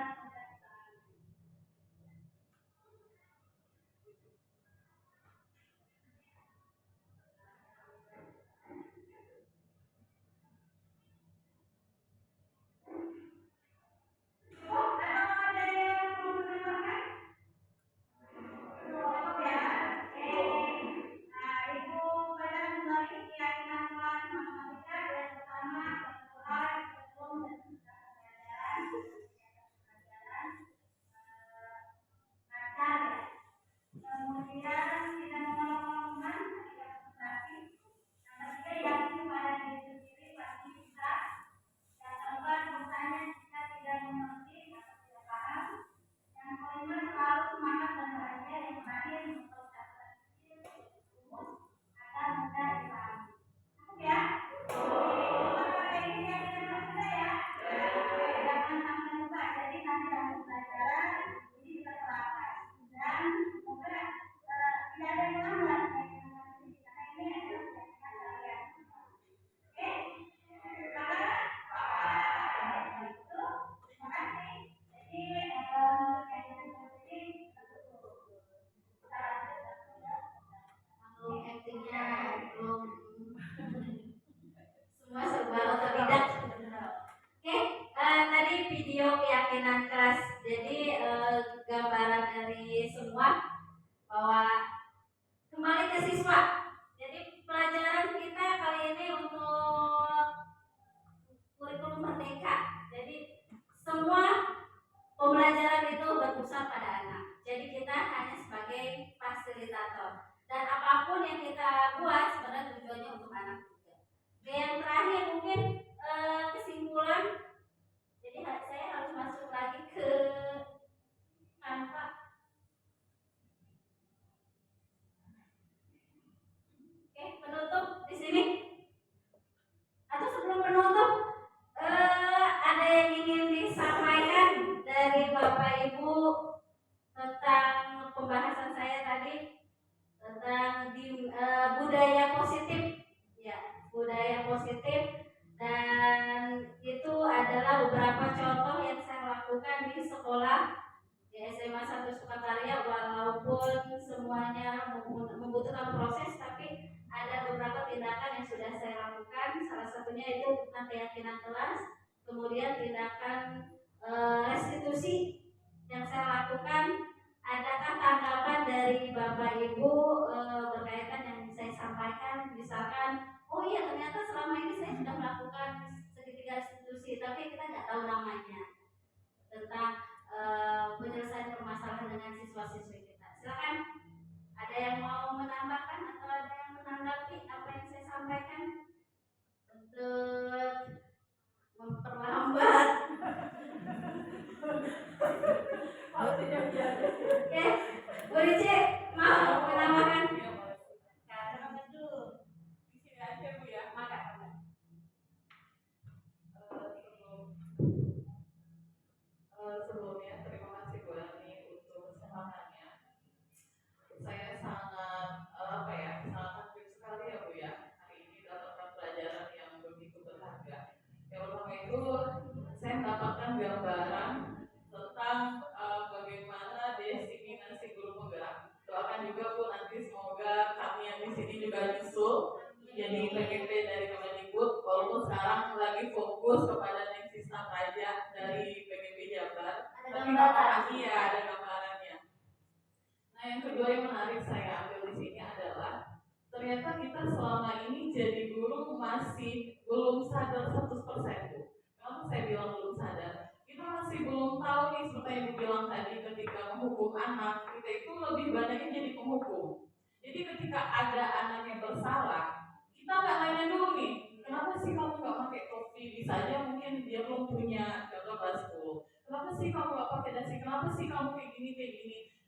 ada yang mau menambahkan? Cukup ya. Oke. Nah, Ibu pada kembali keyakinan kelas matematika yang pertama Tuhan sebelum dan sesudah pelajaran ngajar ya. Kemudian tidak mengolok-olokkan, tidak frustasi. Yang ketiga yakin pada diri sendiri pasti bisa. Yang keempat misalnya jika tidak mengerti atau tidak paham. Yang kelima selalu semangat dan bahagia. Yang terakhir untuk catatan kecil rumus agar mudah dipahami. Cukup ya? Ini yang kita sudah ya. Jangan sampai lupa. Jadi nanti dalam pelajaran ini kita terapkan dan semoga tidak ada yang lambat karena ini adalah keyakinan kalian. Oke? Itu terima kasih. Jadi keyakinan positif kita lanjut. Belum actingnya belum semua serba otodidak. Oke, tadi video keyakinan kelas. Jadi gambaran dari semua bahwa kembali ke siswa. Jadi pelajaran kita kali ini untuk kurikulum merdeka. Jadi semua pembelajaran itu berpusat pada anak. Jadi kita hanya sebagai fasilitator. Dan apapun yang kita buat sebenarnya tujuannya untuk anak juga. Oke, yang terakhir mungkin kesimpulan. Jadi saya harus masuk lagi ke tanpa. Oke, penutup di sini. Atau sebelum penutup ada yang ingin disampaikan dari Bapak Ibu tentang pembahasan saya tadi tentang budaya positif, ya, budaya positif, dan itu adalah beberapa contoh yang saya lakukan di sekolah di SMA 1 Sukakarya. Walaupun semuanya membutuhkan proses, tapi ada beberapa tindakan yang sudah saya lakukan. Salah satunya itu tentang keyakinan kelas, kemudian tindakan restitusi yang saya lakukan. Adakah tanggapan dari Bapak Ibu berkaitan yang saya sampaikan? Misalkan, oh iya ternyata selama ini saya sudah melakukan segitiga restitusi, tapi kita nggak tahu namanya, tentang penyelesaian permasalahan dengan siswa-siswi kita. Silakan, ada yang mau menambahkan atau ada yang menanggapi apa yang saya sampaikan untuk memperlambat aja dari PGP Jabar. Ada Tapi gambaran. iya ada gambarannya. Nah yang kedua yang menarik saya ambil di sini adalah ternyata kita selama ini jadi guru masih belum sadar 100%. Kenapa saya bilang belum sadar? Kita masih belum tahu nih seperti yang dibilang tadi ketika menghukum anak, kita itu lebih banyaknya jadi penghukum. Jadi ketika ada anak yang bersalah, kita nggak nanya dulu nih, kenapa sih kamu nggak pakai topi? Bisa aja mungkin dia belum punya gagal kelas 10. Kenapa sih kamu nggak pakai dasi? Kenapa sih kamu kayak gini?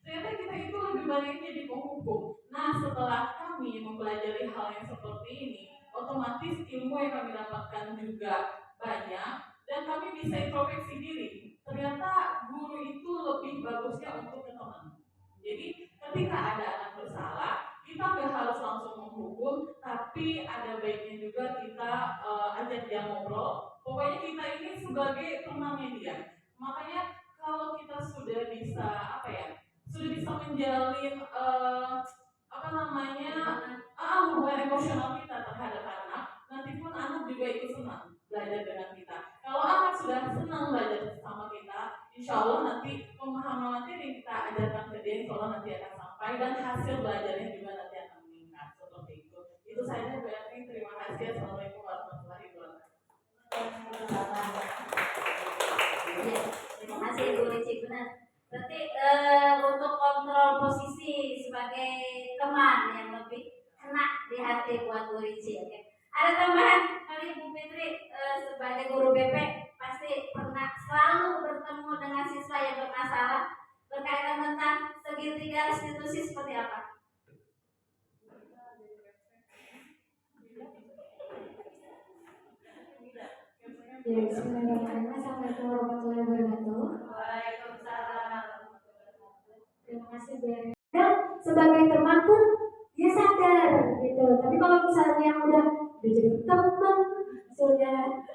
Ternyata kita itu lebih banyak jadi penghukum. Nah setelah kami mempelajari hal yang seperti ini, otomatis ilmu yang kami dapatkan juga banyak dan kami bisa introspeksi diri. Ternyata guru itu lebih bagusnya untuk ke teman. Jadi ketika ada anak bersalah, kita nggak harus langsung menghukum, tapi ada baiknya juga kita ajak dia ngobrol. Pokoknya kita ini sebagai temannya dia. Makanya kalau kita sudah bisa sudah bisa menjalin hubungan emosional kita terhadap anak, nanti pun anak juga ikut senang belajar dengan kita. Kalau anak sudah senang belajar sama kita, insya Allah nanti pemahaman materi yang kita ajarkan ke dia, insya Allah nanti akan sampai dan hasil belajarnya juga nanti akan meningkat seperti itu. Itu saja berarti. Terima kasih. Assalamualaikum warahmatullahi wabarakatuh. Terima kasih Bu Rici, benar. Berarti untuk kontrol posisi sebagai teman yang lebih kena di hati buat Bu Rici. Oke. Ada tambahan kali Bu Fitri sebagai guru BP pasti pernah selalu bertemu dengan siswa yang bermasalah berkaitan tentang segitiga institusi seperti apa? Ya, bismillahirrahmanirrahim. Assalamualaikum warahmatullahi wabarakatuh. Waalaikumsalam. Terima kasih Bu. Dan sebagai teman pun dia sadar gitu. Tapi kalau misalnya yang udah jadi teman, sudah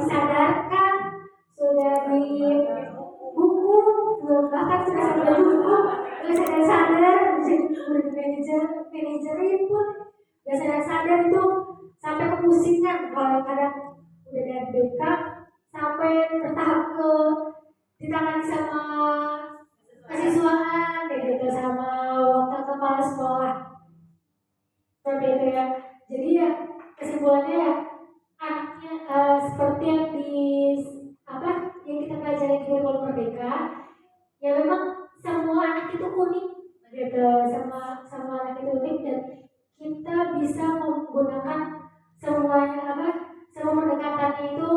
disadarkan, sudah di buku, bahkan sudah sampai buku, terus sadar jadi manajer pun gak sadar itu sampai kepusingan kalau kadang udah dari BK sampai bertahap ke ditangani sama kesiswaan kayak gitu sama wakil kepala sekolah seperti itu ya. Jadi ya kesimpulannya ya anaknya seperti yang yang kita pelajari di kurikulum Merdeka ya memang semua anak itu unik gitu, semua anak itu unik dan kita bisa menggunakan semua pendekatannya itu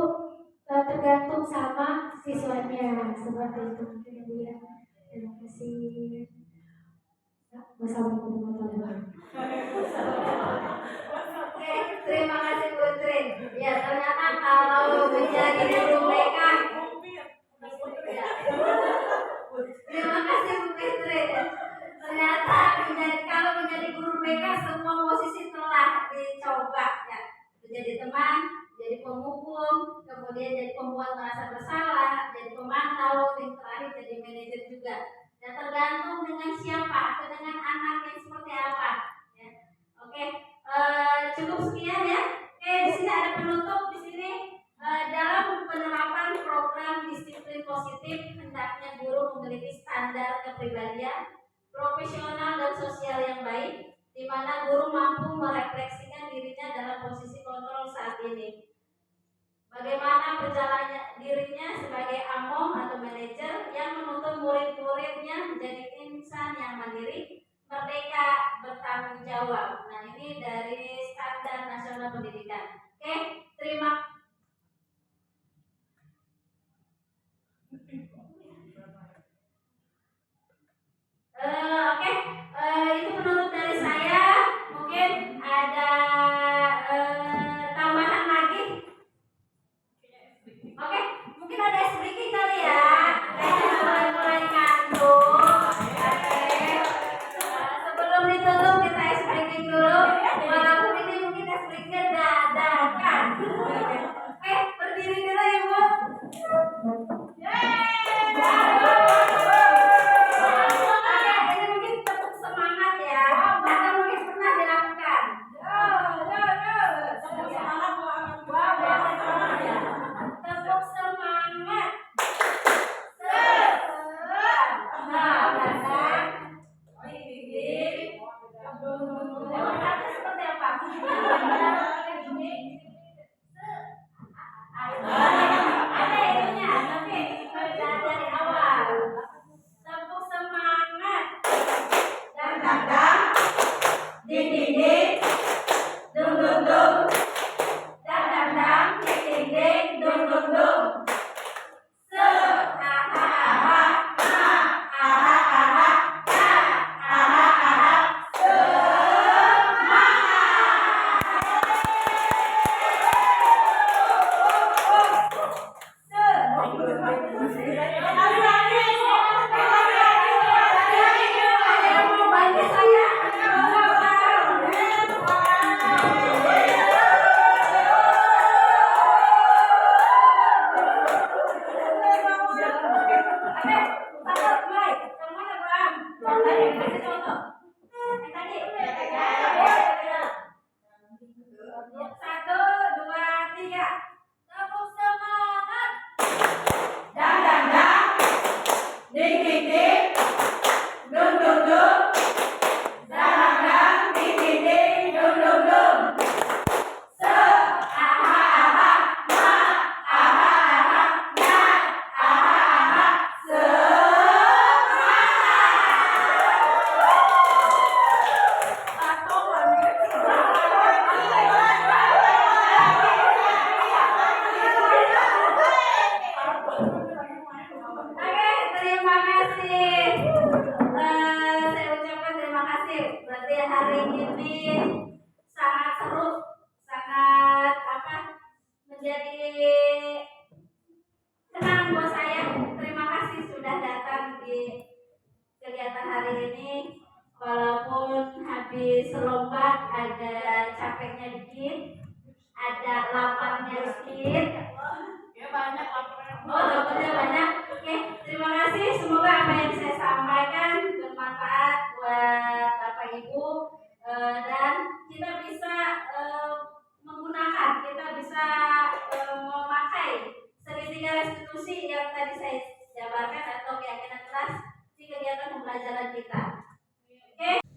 tergantung sama siswanya seperti itu mungkin ya Bu ya. Terima kasih. Wassalamualaikum warahmatullahi wabarakatuh. Oke, terima kasih Bu Fitri. Ya ternyata kalau menjadi guru BK, terima kasih Bu Fitri. Ternyata kalau menjadi guru BK semua posisi telah dicoba ya. Menjadi teman, jadi penghukum, kemudian jadi pembuat merasa bersalah, jadi pemantau, yang terakhir jadi manajer juga. Dan tergantung dengan siapa atau dengan anak yang seperti apa. Ya. Oke, cukup sekian ya. Oke, di sini ada penutup di sini. Dalam penerapan program disiplin positif, hendaknya guru memiliki standar kepribadian, profesional dan sosial yang baik, di mana guru mampu merefleksikan dirinya dalam posisi kontrol saat ini. Bagaimana berjalannya dirinya sebagai among atau manajer yang menuntun murid-muridnya menjadi insan yang mandiri, merdeka, bertanggung jawab. Nah ini dari Standar Nasional Pendidikan. Oke, terima itu penutup dari saya. Mungkin ada tambahan lagi. Oke, mungkin ada sedikit kali ya. Mulai ngantuk. Sebelum ditutup kita ice breaking dulu. Walaupun ini mungkin ice breakingnya dadakan. Oke, berdiri dulu ya Bu. Yeay. terima kasih. Saya ucapkan terima kasih. Berarti hari ini sangat seru, sangat menjadi kenangan buat saya. Terima kasih sudah datang di kegiatan hari ini. Walaupun habis lomba ada capeknya dikit, ada laparnya dikit. Ya banyak laporan. Oh, laparnya banyak. Oke, terima kasih. Semoga apa yang saya sampaikan bermanfaat buat Bapak Ibu, dan kita bisa menggunakan, kita bisa memakai segitiga restitusi yang tadi saya jabarkan atau keyakinan keras di kegiatan pembelajaran kita.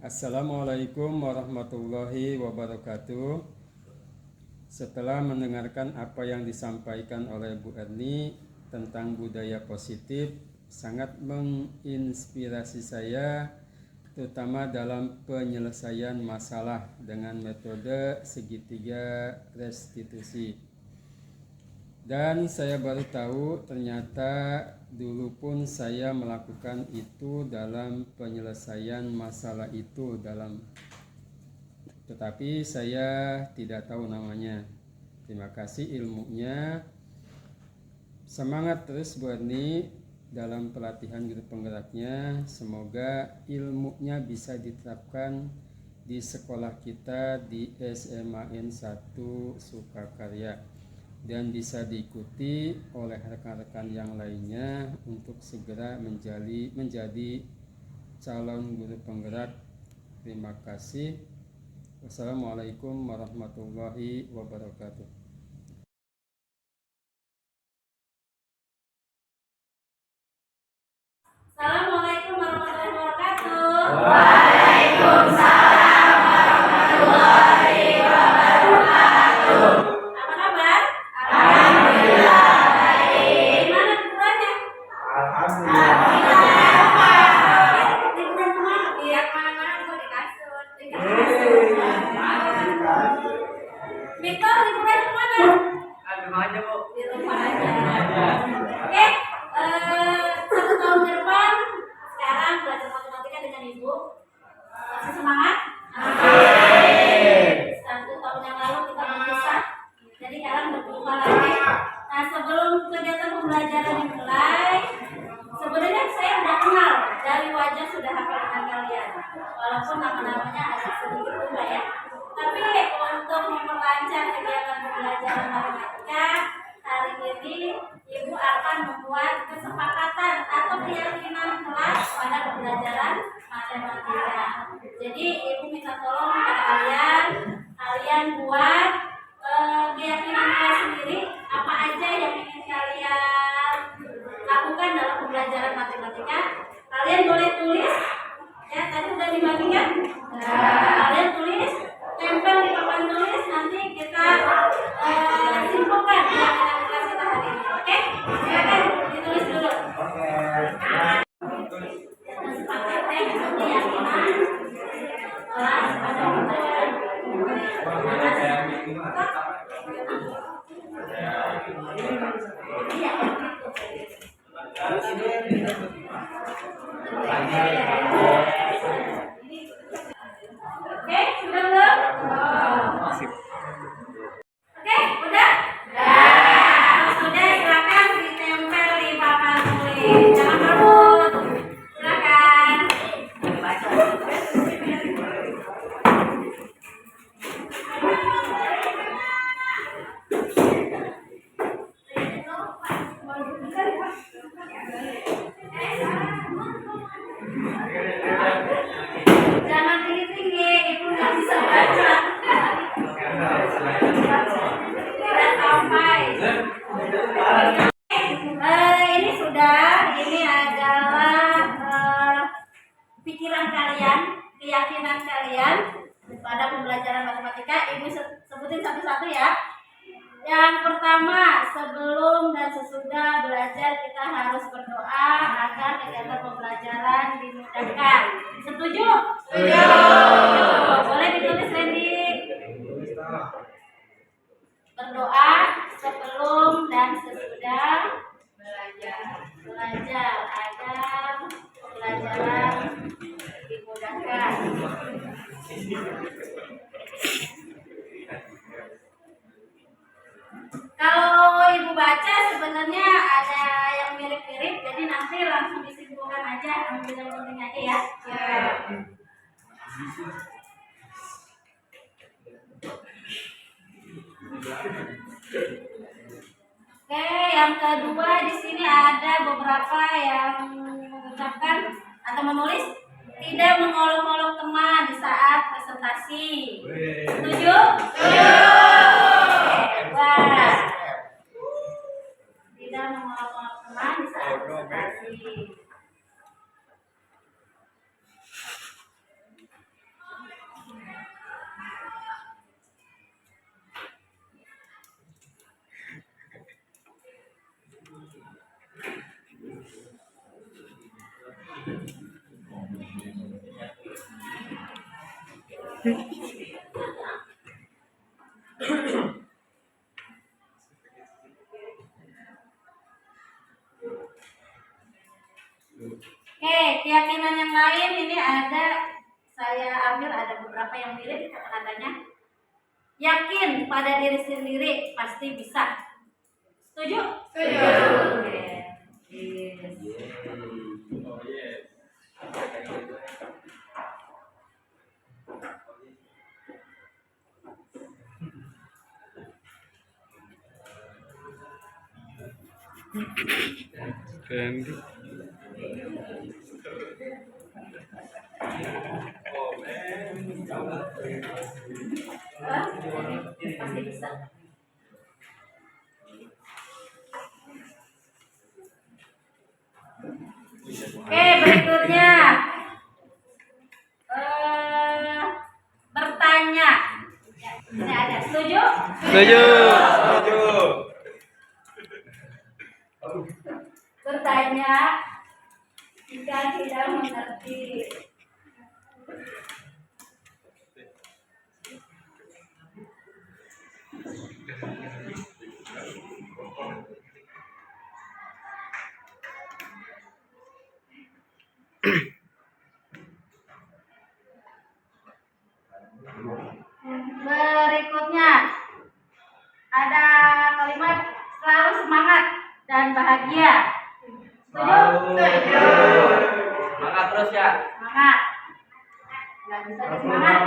Assalamualaikum warahmatullahi wabarakatuh. Setelah mendengarkan apa yang disampaikan oleh Bu Erni tentang budaya positif, sangat menginspirasi saya, terutama dalam penyelesaian masalah dengan metode segitiga restitusi. Dan saya baru tahu ternyata dulu pun saya melakukan itu dalam penyelesaian masalah itu tetapi saya tidak tahu namanya. Terima kasih ilmunya. Semangat terus Bu Erni dalam pelatihan guru penggeraknya. Semoga ilmunya bisa diterapkan di sekolah kita di SMAN 1 Sukakarya dan bisa diikuti oleh rekan-rekan yang lainnya untuk segera menjadi calon guru penggerak. Terima kasih. Wassalamualaikum warahmatullahi wabarakatuh. Assalamualaikum warahmatullahi wabarakatuh. Waalaikumsalam warahmatullahi wabarakatuh. Apa kabar? Alhamdulillah baik. Gimana liburannya? Alhamdulillah. Liburan kemana? Biar mana-mana gua di kasur. Victor, liburan kemana? Di rumah aja. Oke, 1 tahun ke depan sekarang belajar matematika dengan Ibu. Masih semangat? Amin. 1 tahun yang lalu kita berpisah, jadi sekarang berjumpa lagi. Nah, sebelum kegiatan pembelajaran dimulai, sebenarnya saya udah kenal dari wajah, sudah hafal dengan kalian. Walaupun nama-namanya agak sedikit berubah ya. Tapi untuk memperlancar kegiatan pembelajaran matematika, hari ini Ibu akan membuat kesepakatan atau keyakinan kelas pada pembelajaran matematika. Jadi Ibu minta tolong kepada kalian buat keyakinan kelas sendiri, apa aja yang ingin kalian lakukan dalam pembelajaran matematika. Kalian boleh tulis, ya tadi sudah dibagikan. Kalian tulis, tempel di papan tulis, nanti kita simpulkan keyakinan kelas kita hari ini. Oke, silakan ditulis dulu. Kesepakatan keyakinan kelas pada pembelajaran. Oke, sudah belum? Oke, udah? Kalau sudah, silakan ditempel di papan tulis. Jangan berebut. Silakan. Jangan tinggi-tinggi, Ibu nggak bisa baca. Sudah sampai. Ini sudah, ini adalah pikiran kalian, keyakinan kalian pada pembelajaran matematika. Ibu sebutin satu-satu ya. Yang pertama, sebelum dan sesudah belajar kita harus berdoa agar kegiatan pembelajaran dimudahkan. Setuju? Setuju. Boleh ditulis, Randy. Berdoa sebelum dan sesudah belajar agar Kalau ibu baca sebenarnya ada yang mirip-mirip, jadi nanti langsung disimpulkan aja, ambil yang penting aja ya. Oke, yang kedua di sini ada beberapa yang mengucapkan atau menulis tidak mengolok-olok teman di saat presentasi. Setuju? Wah. Tidak mengolok-olok teman di saat presentasi. Oke, keyakinan yang lain ini ada, saya ambil ada beberapa yang mirip kata-katanya. Yakin pada diri sendiri pasti bisa. Setuju? Setuju. Oke. Yes. Oh yes. Candy. Pasti bisa. Oke, berikutnya bertanya. Ini ada, setuju? Setuju. Bertanya jika tidak mengerti. Berikutnya ada kalimat selalu semangat dan bahagia. Setuju? Semangat terus ya. Semangat. Nggak bisa di semangat.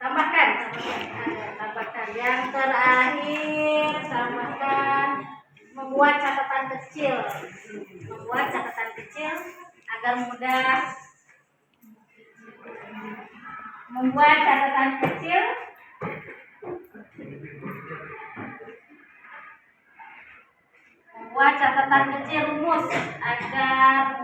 Tambahkan. Yang terakhir, tambahkan membuat catatan kecil. Membuat catatan kecil agar mudah. Membuat catatan kecil rumus agar